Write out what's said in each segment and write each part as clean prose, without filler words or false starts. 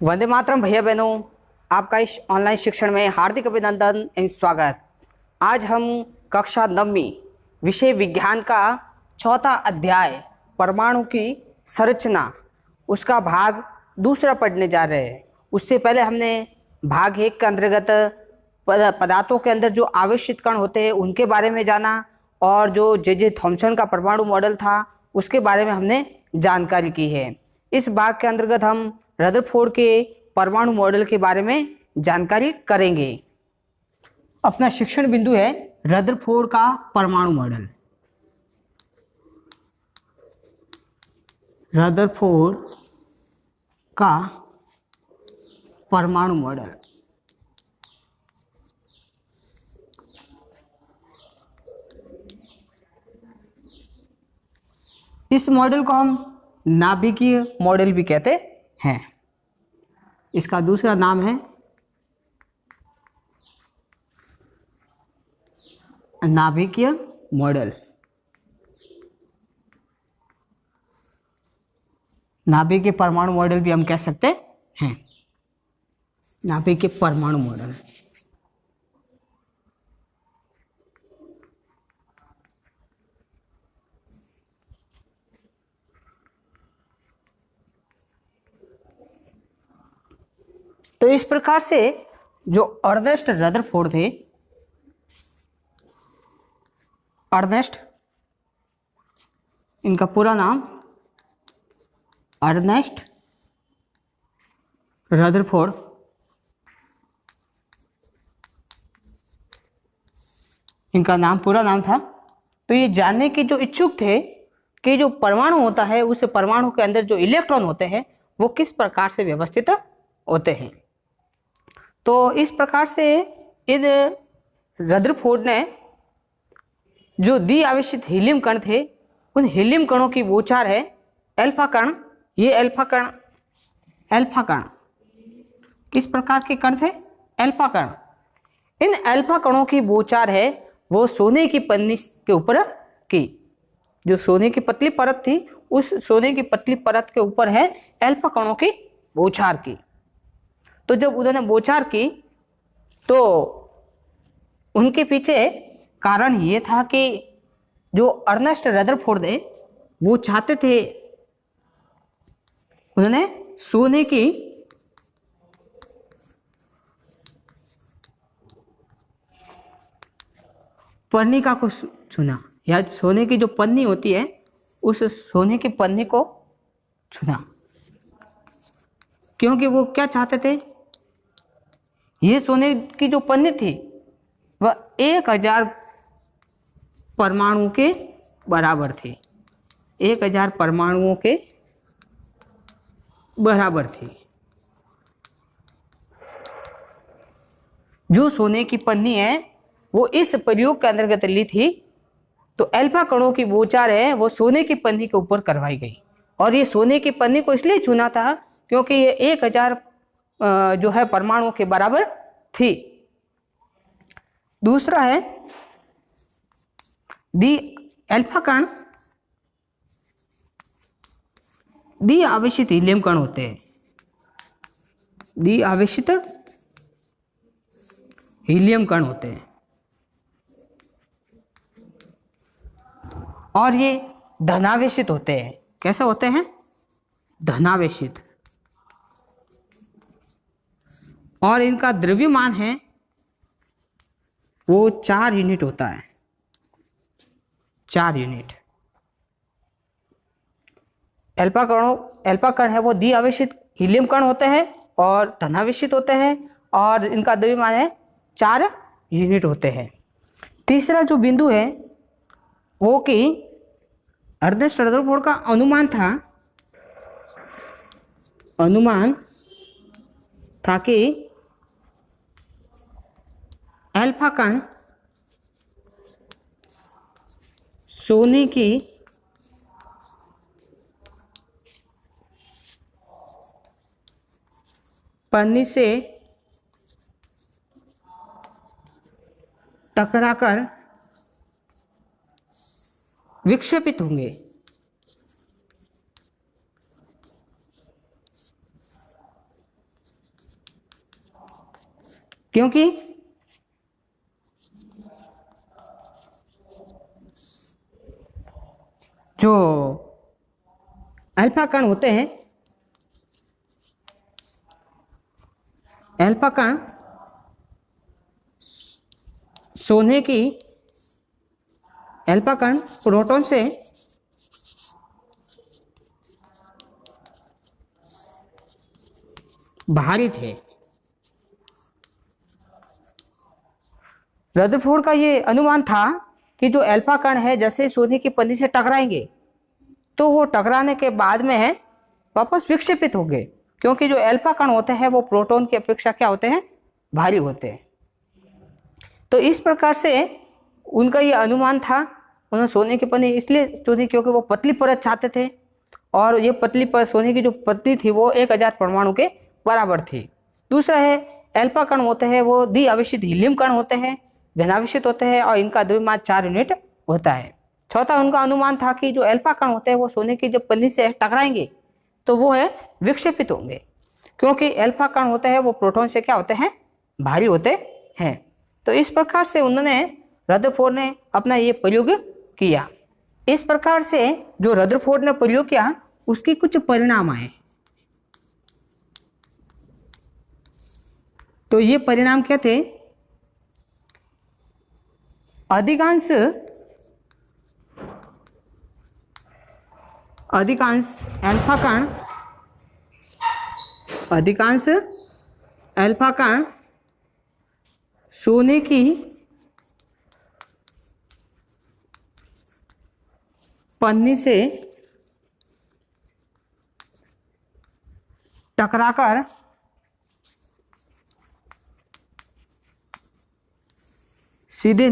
वंदे मातरम भैया बहनों, आपका इस ऑनलाइन शिक्षण में हार्दिक अभिनंदन एवं स्वागत। आज हम कक्षा 9वीं विषय विज्ञान का चौथा अध्याय परमाणु की संरचना उसका भाग दूसरा पढ़ने जा रहे हैं। उससे पहले हमने भाग 1 के अंतर्गत पदार्थों के अंदर जो आवेशित कण होते हैं उनके बारे में जाना और जो जे थॉम्सन का परमाणु मॉडल था उसके बारे में हमने जानकारी की है। इस भाग के अंतर्गत हम रदरफोर्ड के परमाणु मॉडल के बारे में जानकारी करेंगे। अपना शिक्षण बिंदु है रदरफोर्ड का परमाणु मॉडल। रदरफोर्ड का परमाणु मॉडल इस मॉडल को हम नाभिकीय मॉडल भी कहते हैं। इसका दूसरा नाम है नाभिकीय मॉडल। नाभिकीय परमाणु मॉडल भी हम कह सकते हैं। नाभिकीय परमाणु मॉडल तो इस प्रकार से जो अर्नेस्ट रदरफोर्ड थे, अर्नेस्ट, इनका पूरा नाम अर्नेस्ट रदरफोर्ड, इनका नाम पूरा नाम था। तो ये जानने के जो इच्छुक थे कि जो परमाणु होता है उस परमाणु के अंदर जो इलेक्ट्रॉन होते हैं वो किस प्रकार से व्यवस्थित होते हैं। तो इस प्रकार से इन रदरफोर्ड ने जो द्वि आवेशित हीलियम कण थे उन हीलियम कणों की बोचार है अल्फा कण। ये अल्फा कण किस प्रकार के कण थे? अल्फा कण। इन अल्फा कणों की बोचार है वो सोने की पन्नी के ऊपर की, जो सोने की पतली परत थी उस सोने की पतली परत के ऊपर है अल्फा कणों की बोचार की। तो जब उन्होंने बोचार की तो उनके पीछे कारण ये था कि जो अर्नेस्ट रदरफोर्ड थे वो चाहते थे, उन्होंने सोने की पन्निका को चुना, या सोने की जो पन्नी होती है उस सोने की पन्नी को चुना, क्योंकि वो क्या चाहते थे, ये सोने की जो पन्नी थी वह 1000 परमाणुओं के बराबर थी। 1000 परमाणुओं के बराबर थी। जो सोने की पन्नी है वो इस प्रयोग के अंतर्गत ली थी। तो अल्फा कणों की बोचार है वो सोने की पन्नी के ऊपर करवाई गई, और ये सोने की पन्नी को इसलिए चुना था क्योंकि ये 1000 जो है परमाणुओं के बराबर थी। दूसरा है दी अल्फा कण द्वि आवेशित हीलियम कण होते हैं। द्वि आवेशित हीलियम कण होते हैं और ये धनावेशित होते हैं। कैसे होते हैं? धनावेशित। और इनका द्रव्यमान है वो 4 यूनिट होता है। 4 यूनिट। अल्फा कण है वो द्वि आवेशित हीलियम कण होते हैं और धनावेशित होते हैं, और इनका द्रव्यमान है 4 यूनिट होते हैं। तीसरा जो बिंदु है वो कि अर्नेस्ट रदरफोर्ड का अनुमान था कि अल्फा कण सोने की पन्नी से टकराकर विक्षेपित होंगे। क्योंकि जो अल्फा कण होते हैं, अल्फा कण सोने की, अल्फा कण प्रोटॉन से भारी थे। रदरफोर्ड का ये अनुमान था कि जो अल्फा कण है जैसे सोने की पन्नी से टकराएंगे तो वो टकराने के बाद में है वापस विक्षेपित हो गए, क्योंकि जो अल्फा कण होते हैं वो प्रोटॉन की अपेक्षा क्या होते हैं, भारी होते हैं। तो इस प्रकार से उनका ये अनुमान था। उन्होंने सोने की पन्नी इसलिए चुनी क्योंकि वो पतली परत चाहते थे, और ये पतली परत सोने की जो पतली थी वो 1000 परमाणु के बराबर थी। दूसरा है अल्फा कण होते हैं वो द्विआवेशित हीलियम कण होते हैं, धनावेशित होते हैं और इनका द्रव्यमान 4 यूनिट होता है। चौथा उनका अनुमान था कि जो अल्फा कण होते हैं वो सोने की जब पन्नी से टकराएंगे तो वो है विक्षेपित होंगे, क्योंकि अल्फा कण होते हैं वो प्रोटॉन से क्या होते हैं, भारी होते हैं। तो इस प्रकार से उन्होंने, रदरफोर्ड ने अपना ये प्रयोग किया। इस प्रकार से जो रदरफोर्ड ने प्रयोग किया उसके कुछ परिणाम आए। तो ये परिणाम क्या थे? अधिकांश अल्फा कण सोने की पन्नी से टकराकर सीधे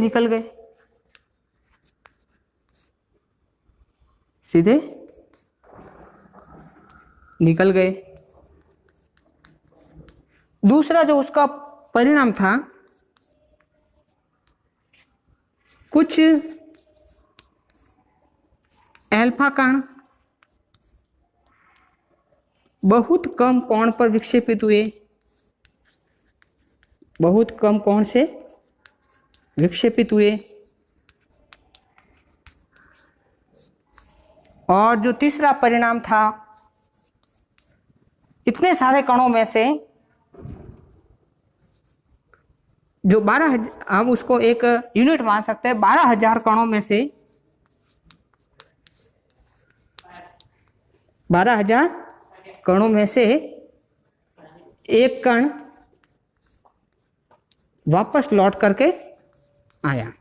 निकल गए, दूसरा जो उसका परिणाम था, कुछ अल्फा कण बहुत कम कोण पर विक्षेपित हुए, बहुत कम कोण से विक्षेपित हुए। और जो तीसरा परिणाम था, इतने सारे कणों में से जो 12,000, हम उसको एक यूनिट मान सकते हैं, 12,000 कणों में से 12,000 कणों में से एक कण वापस लौट करके आया।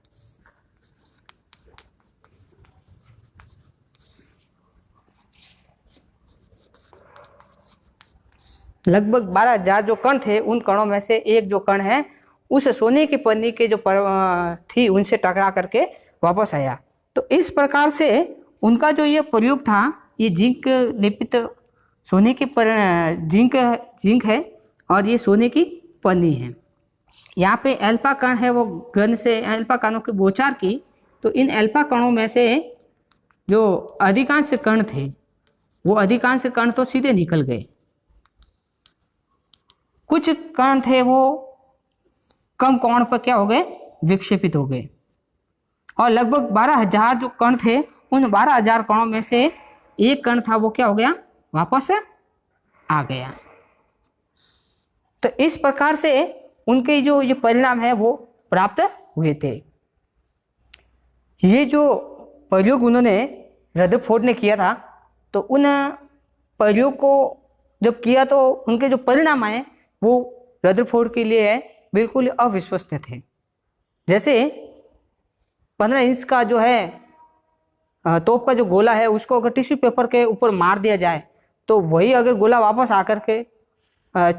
लगभग 12,000 जो कण थे उन कणों में से एक जो कण है उस सोने की पन्नी के जो थी उनसे टकरा करके वापस आया। तो इस प्रकार से उनका जो ये प्रयोग था, ये जिंक लेपित सोने की जिंक है और ये सोने की पन्नी है। यहाँ पे अल्फा कण है वो गन से अल्फा कणों की बौछार की, तो इन अल्फा कणों में से जो अधिकांश कण थे वो अधिकांश कण तो सीधे निकल गए, कुछ कण थे वो कम कोण पर क्या हो गए, विक्षेपित हो गए। और लगभग 12,000 जो कण थे उन 12,000 कणों में से एक कण था वो क्या हो गया, वापस आ गया। तो इस प्रकार से उनके जो ये परिणाम है वो प्राप्त हुए थे। ये जो प्रयोग उन्होंने रदरफोर्ड ने किया था, तो उन प्रयोग को जब किया तो उनके जो परिणाम आए वो रदरफोर्ड के लिए बिल्कुल अविश्वसनीय थे। जैसे 15 इंच का जो है तोप का जो गोला है उसको अगर टिश्यू पेपर के ऊपर मार दिया जाए तो वही अगर गोला वापस आकर के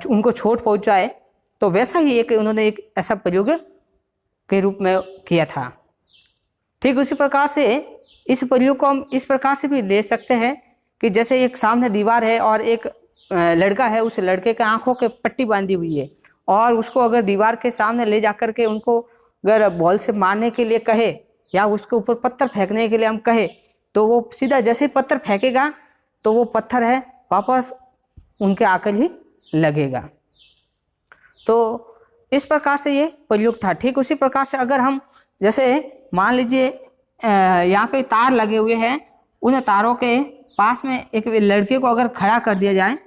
उनको चोट पहुंचाए, तो वैसा ही उन्होंने एक ऐसा प्रयोग के रूप में किया था। ठीक उसी प्रकार से इस प्रयोग को हम इस प्रकार से भी ले सकते हैं कि जैसे एक सामने दीवार है और एक लड़का है, उस लड़के के आंखों के पट्टी बांधी हुई है और उसको अगर दीवार के सामने ले जाकर के उनको अगर बॉल से मारने के लिए कहे या उसके ऊपर पत्थर फेंकने के लिए हम कहे, तो वो सीधा जैसे ही पत्थर फेंकेगा तो वो पत्थर है वापस उनके आकर ही लगेगा। तो इस प्रकार से ये प्रयुक्त था। ठीक उसी प्रकार से अगर हम जैसे मान लीजिए यहाँ पे तार लगे हुए हैं, उन तारों के पास में एक लड़के को अगर खड़ा कर दिया जाए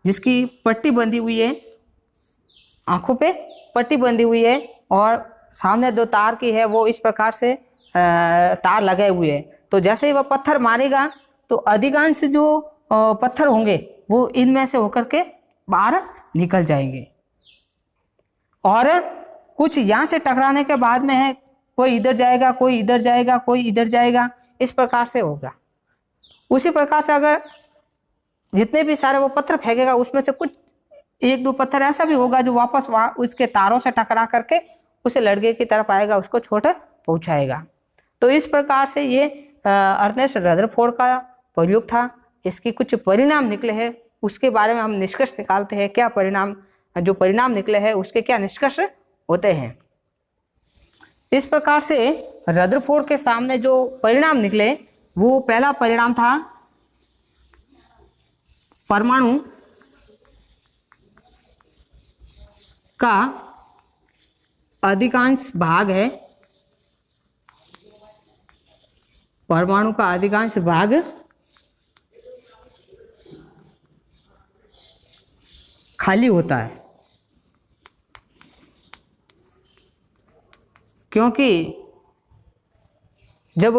जिसकी पट्टी बंधी हुई है, आंखों पे पट्टी बंधी हुई है और सामने दो तार की है, वो इस प्रकार से तार लगे हुए हैं, तो जैसे ही वह पत्थर मारेगा तो अधिकांश जो पत्थर होंगे वो इनमें से होकर के बाहर निकल जाएंगे और कुछ यहाँ से टकराने के बाद में है कोई इधर जाएगा, कोई इधर जाएगा, कोई इधर जाएगा, इस प्रकार से होगा। उसी प्रकार से अगर जितने भी सारे वो पत्थर फेंकेगा उसमें से कुछ एक दो पत्थर ऐसा भी होगा जो वापस वहाँ उसके तारों से टकरा करके उसे लड़के की तरफ आएगा, उसको चोट पहुंचाएगा। तो इस प्रकार से ये अर्नेस्ट रदरफोर्ड का प्रयोग था। इसकी कुछ परिणाम निकले हैं, उसके बारे में हम निष्कर्ष निकालते हैं। क्या परिणाम, जो परिणाम निकले हैं उसके क्या निष्कर्ष होते हैं। इस प्रकार से रदरफोर्ड के सामने जो परिणाम निकले, वो पहला परिणाम था परमाणु का अधिकांश भाग है, परमाणु का अधिकांश भाग खाली होता है, क्योंकि जब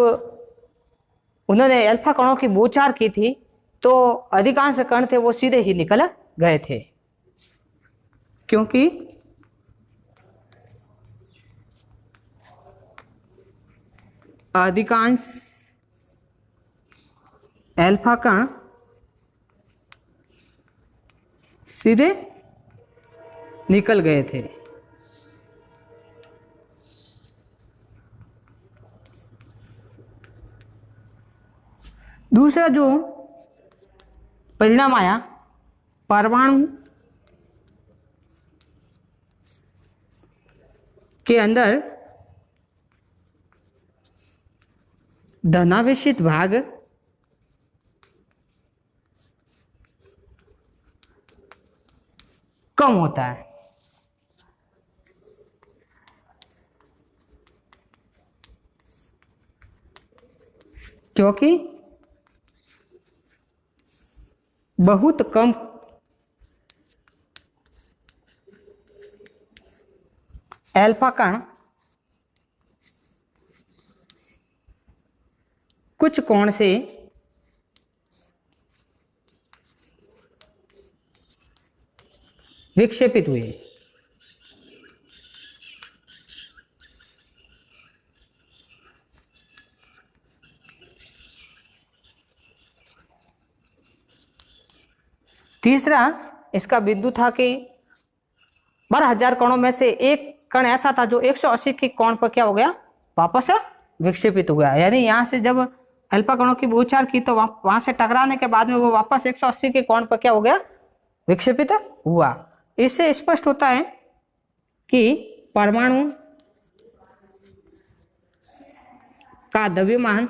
उन्होंने अल्फा कणों की बौछार की थी तो अधिकांश कण थे वो सीधे ही निकल गए थे, क्योंकि अधिकांश अल्फा कण सीधे निकल गए थे। दूसरा जो परिणाम आया, परमाणु के अंदर धनावेशित भाग कम होता है, क्योंकि बहुत कम अल्फा कण कुछ कोण से विक्षेपित हुए। तीसरा इसका बिंदु था कि 12,000 कणों में से एक कण ऐसा था जो 180 के कोण पर क्या हो गया, वापस विक्षेपित हो गया। यानी यहाँ से जब अल्फा कणों की बौछार की तो वहां से टकराने के बाद में वो वापस 180 के कोण पर क्या हो गया, विक्षेपित हुआ। इससे स्पष्ट होता है कि परमाणु का द्रव्यमान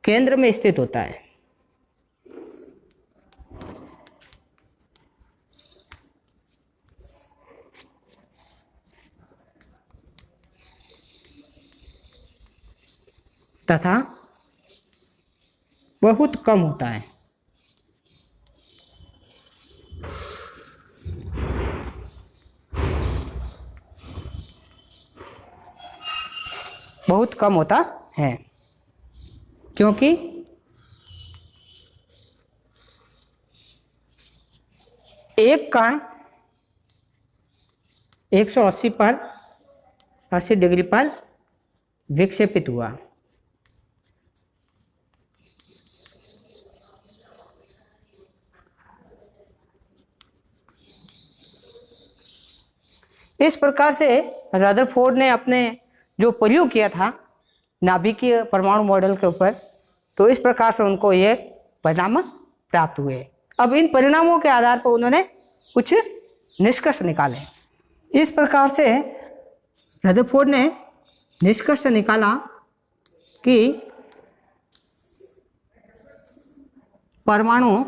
केंद्र में स्थित होता है। तथा बहुत कम होता है। बहुत कम होता है क्योंकि एक कण 180 पर 80 डिग्री पर विक्षेपित हुआ। इस प्रकार से रदरफोर्ड ने अपने जो प्रयोग किया था नाभिकीय परमाणु मॉडल के ऊपर, तो इस प्रकार से उनको ये परिणाम प्राप्त हुए। अब इन परिणामों के आधार पर उन्होंने कुछ निष्कर्ष निकाले। इस प्रकार से रदरफोर्ड ने निष्कर्ष निकाला कि परमाणु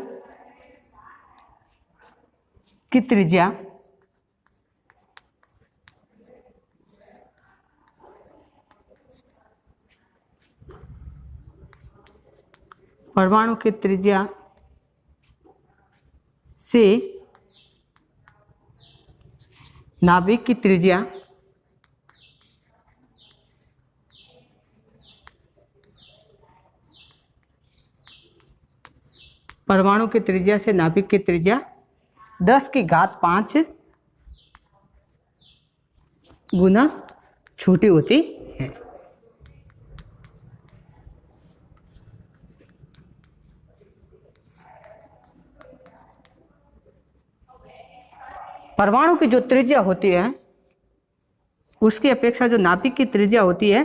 की त्रिज्या से नाभिक की त्रिज्या परमाणु की त्रिज्या से नाभिक की त्रिज्या 10⁵ गुना छोटी होती है। परमाणु की जो त्रिज्या होती है उसकी अपेक्षा जो नाभिक की त्रिज्या होती है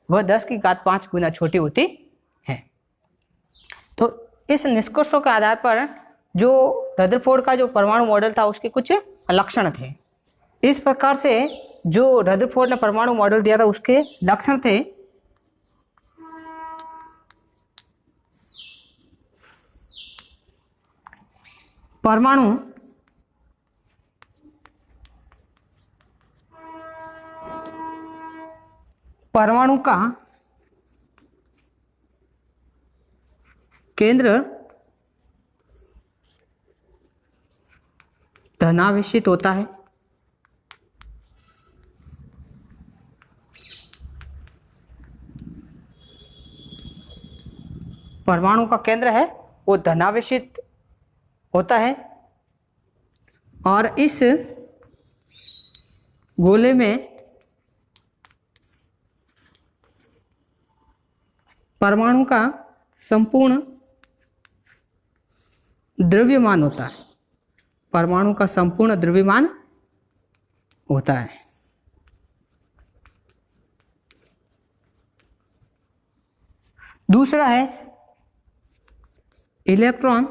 वह 10⁵ गुना छोटी होती है। तो इस निष्कर्षों के आधार पर जो रदरफोर्ड का जो परमाणु मॉडल था उसके कुछ लक्षण थे। इस प्रकार से जो रदरफोर्ड ने परमाणु मॉडल दिया था उसके लक्षण थे परमाणु का केंद्र धनावेशित होता है, परमाणु का केंद्र है वो धनावेशित होता है और इस गोले में परमाणु का संपूर्ण द्रव्यमान होता है, परमाणु का संपूर्ण द्रव्यमान होता है। दूसरा है इलेक्ट्रॉन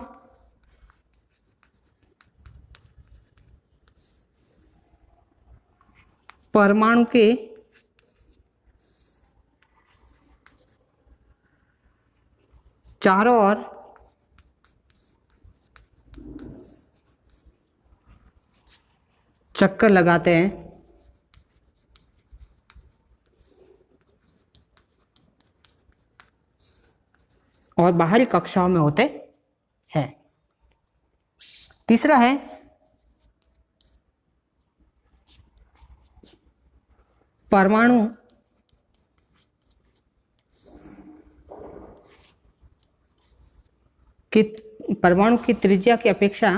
परमाणु के चारों ओर चक्कर लगाते हैं और बाहरी कक्षाओं में होते हैं। तीसरा है परमाणु की त्रिज्या की अपेक्षा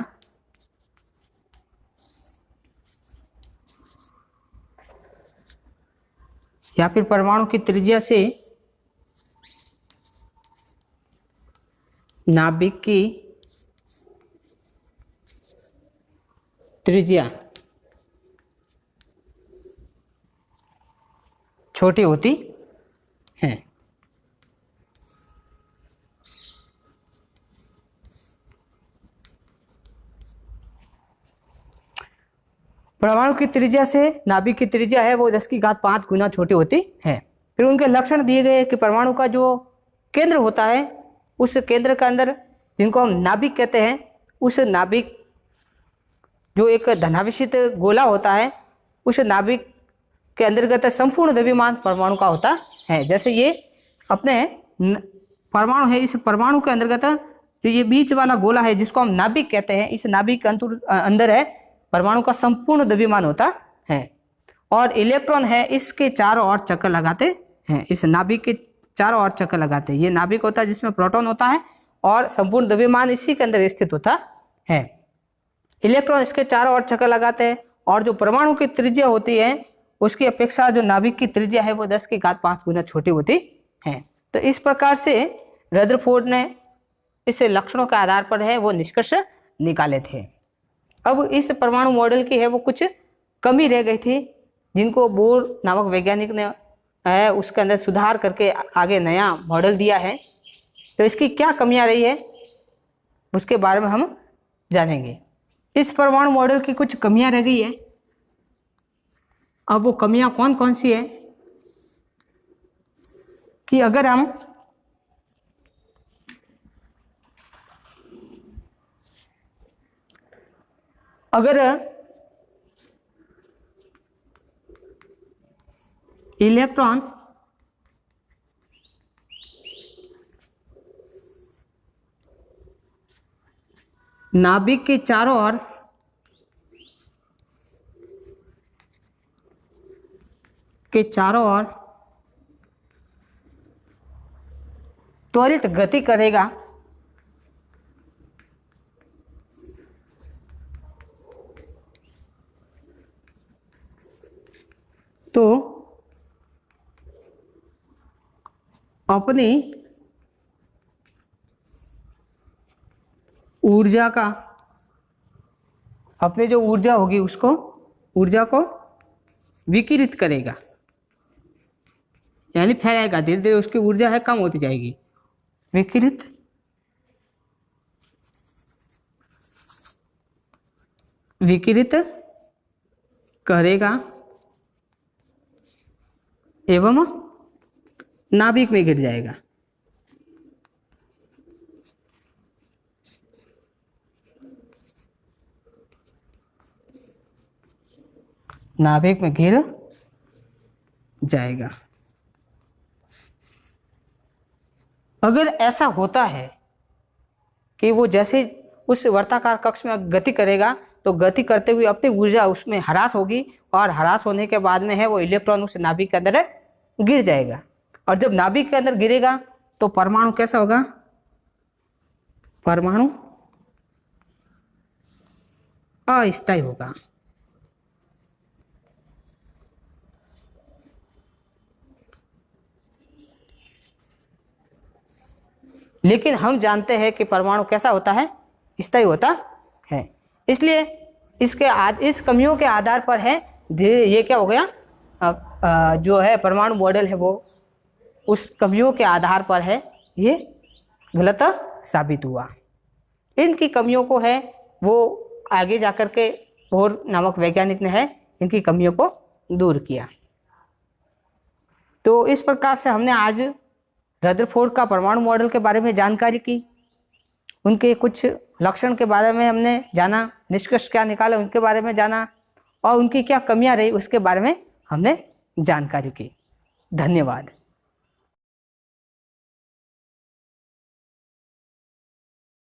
या फिर परमाणु की त्रिज्या से नाभिक की त्रिज्या छोटी होती है। परमाणु की त्रिज्या से नाभिक की त्रिज्या है वो 10⁵ गुना छोटी होती है। फिर उनके लक्षण दिए गए कि परमाणु का जो केंद्र होता है उस केंद्र के अंदर जिनको हम नाभिक कहते हैं उस नाभिक जो एक धनावेशित गोला होता है उस नाभिक के अंतर्गत संपूर्ण द्रव्यमान परमाणु का होता है। जैसे ये अपने परमाणु है, इस परमाणु के अंतर्गत जो ये बीच वाला गोला है जिसको हम नाभिक कहते हैं, इस नाभिक के अंदर है परमाणु का संपूर्ण द्रव्यमान होता है। और इलेक्ट्रॉन है इसके चारों ओर चक्कर लगाते हैं, इस नाभिक के चारों ओर चक्कर लगाते हैं। ये नाभिक होता है जिसमें प्रोटॉन होता है और संपूर्ण द्रव्यमान इसी के अंदर स्थित होता है। इलेक्ट्रॉन इसके चारों ओर चक्कर लगाते हैं और जो परमाणु की त्रिज्या होती है उसकी अपेक्षा जो नाभिक की त्रिज्या है वो 10⁵ गुना छोटी होती है। तो इस प्रकार से रदरफोर्ड ने इस लक्षणों के आधार पर है वो निष्कर्ष निकाले थे। अब इस परमाणु मॉडल की है वो कुछ कमी रह गई थी जिनको बोर नामक वैज्ञानिक ने है उसके अंदर सुधार करके आगे नया मॉडल दिया है। तो इसकी क्या कमियां रही है उसके बारे में हम जानेंगे। इस परमाणु मॉडल की कुछ कमियां रह गई है। अब वो कमियां कौन कौन सी है कि अगर हम अगर इलेक्ट्रॉन नाभिक के चारों ओर त्वरित गति करेगा तो अपनी ऊर्जा का, अपनी जो ऊर्जा होगी उसको, ऊर्जा को विकिरित करेगा, यानी फैलाएगा। धीरे धीरे उसकी ऊर्जा है कम होती जाएगी। विकिरित करेगा एवं नाभिक में गिर जाएगा। नाभिक में गिर जाएगा। अगर ऐसा होता है कि वो जैसे उस वर्ताकार कक्ष में गति करेगा तो गति करते हुए अपनी ऊर्जा उसमें ह्रास होगी, और ह्रास होने के बाद में है वो इलेक्ट्रॉन उस नाभिक के अंदर गिर जाएगा। और जब नाभिक के अंदर गिरेगा तो परमाणु कैसा होगा? परमाणु अस्थायी होगा। लेकिन हम जानते हैं कि परमाणु कैसा होता है? स्थायी होता है। इसलिए इस कमियों के आधार पर है ये क्या हो गया, जो है परमाणु मॉडल है वो उस कमियों के आधार पर है ये गलत साबित हुआ। इनकी कमियों को है वो आगे जाकर के बोर नामक वैज्ञानिक ने है इनकी कमियों को दूर किया। तो इस प्रकार से हमने आज रदरफोर्ड का परमाणु मॉडल के बारे में जानकारी की, उनके कुछ लक्षण के बारे में हमने जाना, निष्कर्ष क्या निकाला उनके बारे में जाना, और उनकी क्या कमियां रही उसके बारे में हमने जानकारी की। धन्यवाद।